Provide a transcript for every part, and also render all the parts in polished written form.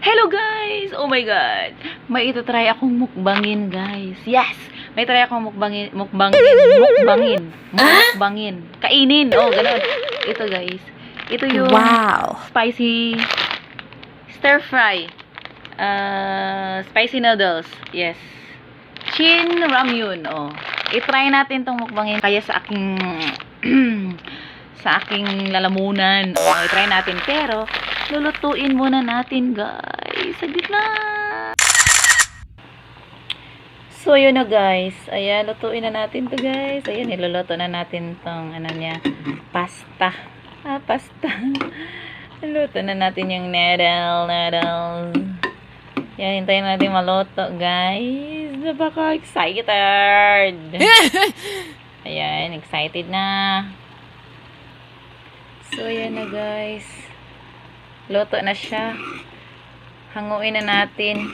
Hello guys! Oh my god! May itatry akong mukbangin guys. Yes! May try akong mukbangin. Kainin! Oh, ganun. Ito guys. Ito yung spicy stir fry. Spicy noodles. Yes. Chin ramyun. Oh. I-try natin tong mukbangin. Kaya sa aking sa aking lalamunan. Oh, i-try natin. Pero, lulutuin muna natin guys. Saglit na. So, yun na guys. Ayan, lutuin na natin to guys. Ayan, niluluto na natin tong ano niya, pasta. Pasta. Luto na natin yung noodles. Yan, hintayin natin maluto guys. Napaka-excited. Ayan, excited na. So, ayan na guys. Luto na siya. Hanguin na natin.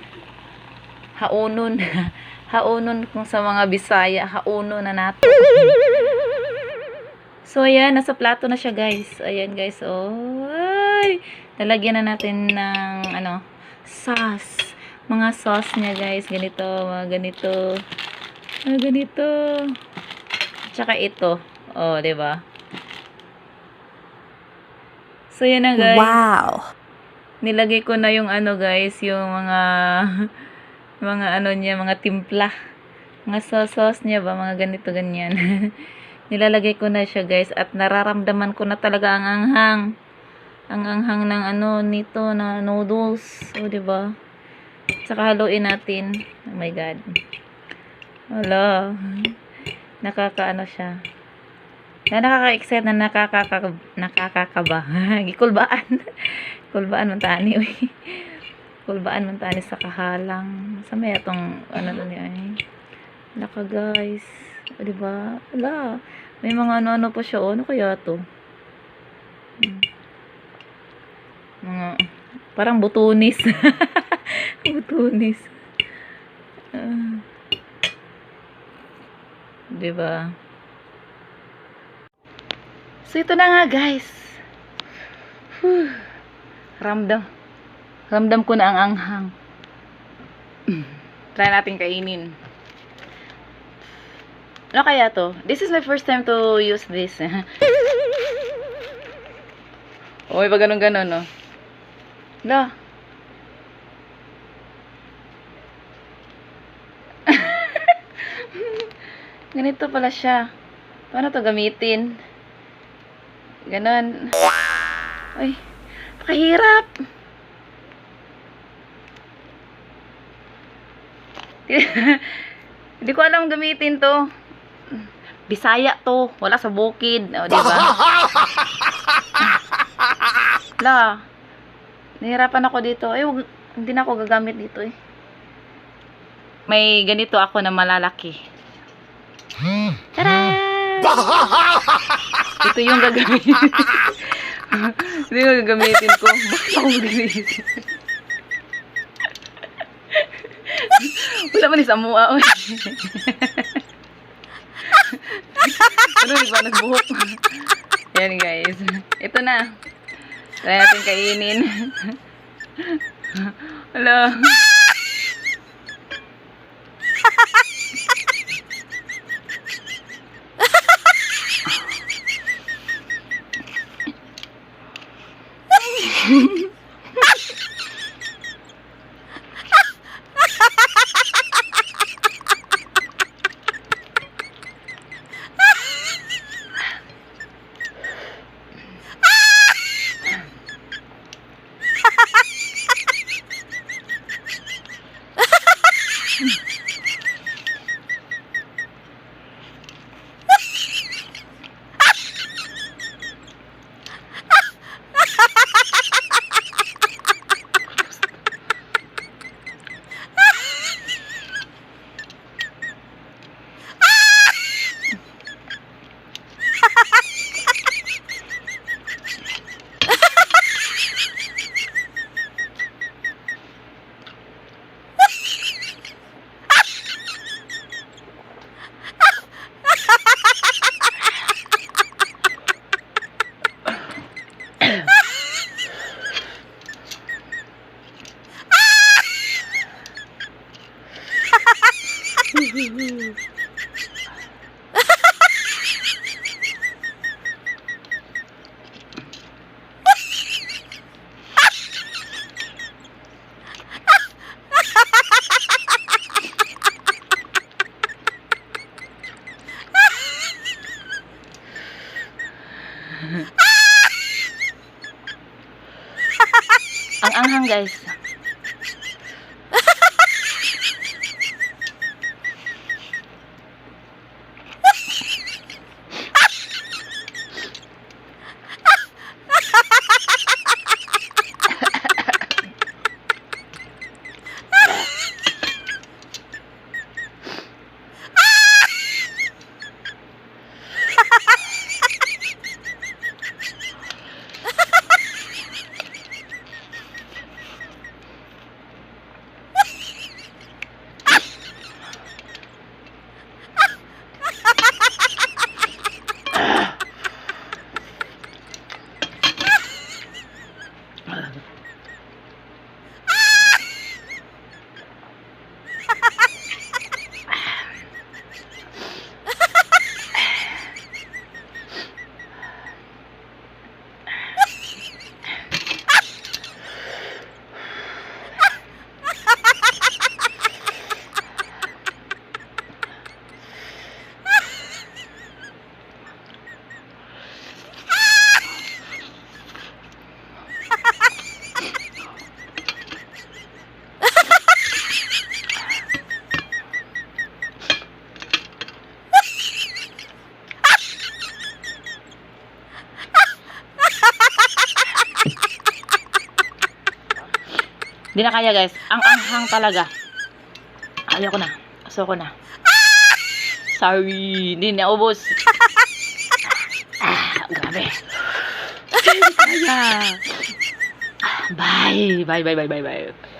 Haunon. Haunon kung sa mga Bisaya. Haunon na natin. So, ayan. Nasa plato na siya guys. Ayan guys. Oh, ay. Lalagyan na natin ng ano, sauce. Mga sauce niya guys. Ganito. Mga ganito. Mga ganito. Tsaka ito. Oh, diba? So, yan na guys. Wow! Nilagay ko na yung ano guys, yung mga ano niya, mga timpla. Mga sauce niya ba, mga ganito ganyan. Nilalagay ko na siya guys at nararamdaman ko na talaga ang anghang. Ang anghang ng ano nito na noodles. O, diba? Saka haluin natin. Oh my god. Wala. Nakakaano siya. Nakaka-excite na nakakakaba. Gikulbaan. Kulbaan man tani. Kulbaan man tani sa kahalang. Sa may atong ano to niya eh. Laka guys. O, diba? Wala. May mga ano-ano pa siya. O, ano kaya to? Mga parang butunis. Butunis. Diba? So, ito na nga, guys. Ramdam ko na ang anghang. Try natin kainin. Ano kaya to? This is my first time to use this. Oy, pag ganun-ganun, no? La. Ganito pala siya. Paano to gamitin? Ganon. Ay, pakahirap. Hindi ko alam gamitin to. Bisaya to. Wala sa bukid. O, diba? La. Nahirapan ako dito. Ay, hindi na ako gagamit dito eh. May ganito ako na malalaki. Tada! Ito yung gagamitin. Ito yung gagamitin ko. Bakit ako gagamitin? Wala man sa mua. Ano, di ba nagbuhok? Yan guys. Ito na. Try natin kainin. Wala. Ang anghang guys. Hindi na kaya guys. Ang anghang talaga. Ayaw ko na. Aso ko na. Sorry. Hindi na ubos. Grabe. Hindi kaya. Bye. Bye.